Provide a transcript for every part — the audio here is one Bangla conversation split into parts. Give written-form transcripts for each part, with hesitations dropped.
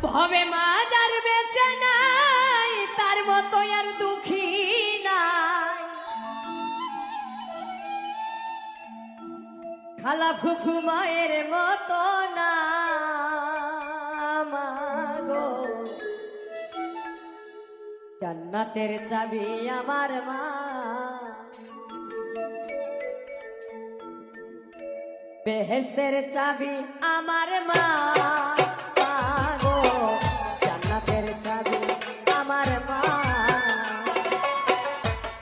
ভবে মা যার বেঁচে নাই তার মতো আর দুঃখী নাই। খালা ফুফু মায়ের মতো না মাগো, জান্নাতের চাবি আমার মা। বেহেশতের চাবি আমার মা গো, জান্নাতের চাবি আমার মা।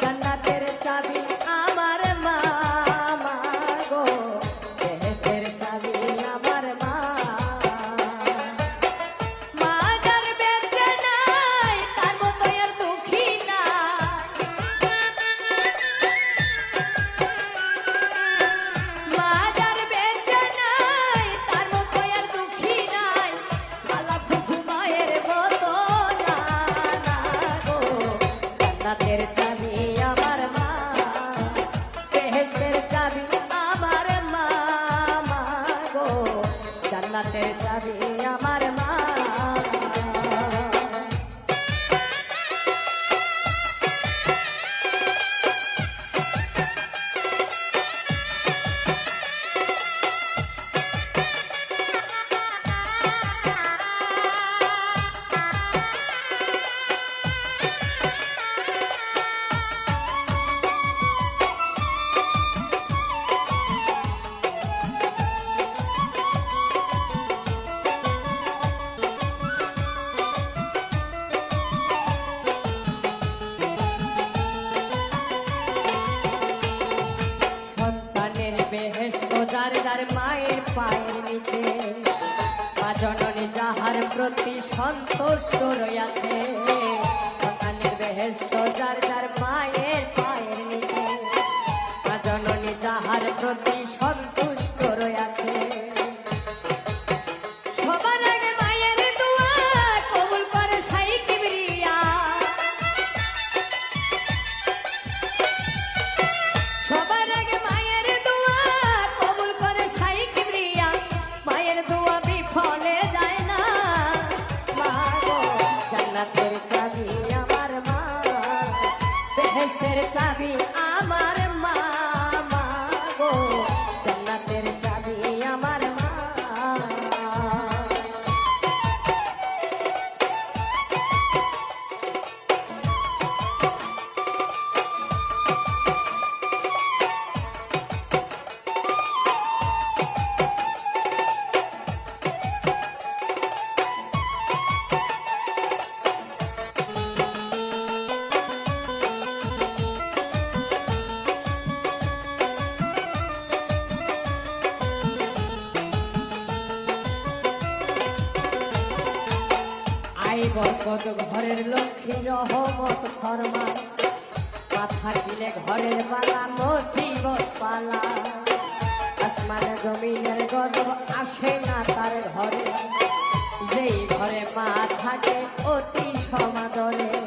জান্নাতের চাবি আমার মা গো, বেহেশতের চাবি আমার মা। মা যার বেঁচে নাই তার মতো আর দুঃখী নাই। মা যার বেঁচে নাই তার মতো আর দুঃখী নাই। খালা ফুফু মায়ের মতো না গো, জান্নাতের চাবি আমার মা। বেহেশতের চাবি আমার মা গো, জান্নাতের চাবি আমার মা। যার যার মায়ের পায়ের নিচে, মা জননী যাহার প্রতি সন্তুষ্ট রইয়াছে। সন্তানের বেহেশত যার যার মায়ের পায়ের নিচে, মা জননী যাহার প্রতি সন্তুষ্ট রইয়াছে। সবার আগে মায়ের দোয়া কবুল করে সাই কিবরিয়া। সবার আগে মায়ের দোয়া কবুল করে সাই কিবরিয়া। মায়ের দোয়া বিফলে যায় না মা গো, জান্নাতের চাবি আমার মা। বেহেশতের চাবি আমার মা গো, জান্নাতের চাবি আমার মা। বরকত ঘরের লক্ষ্মী রহমত ফরমান। মা থাকিলে ঘরের বালা মুসিবত পালা। আসমান জমিনের গজব আসে না তার ঘরে, যেই ঘরে মা থাকে অতি সমাদরে।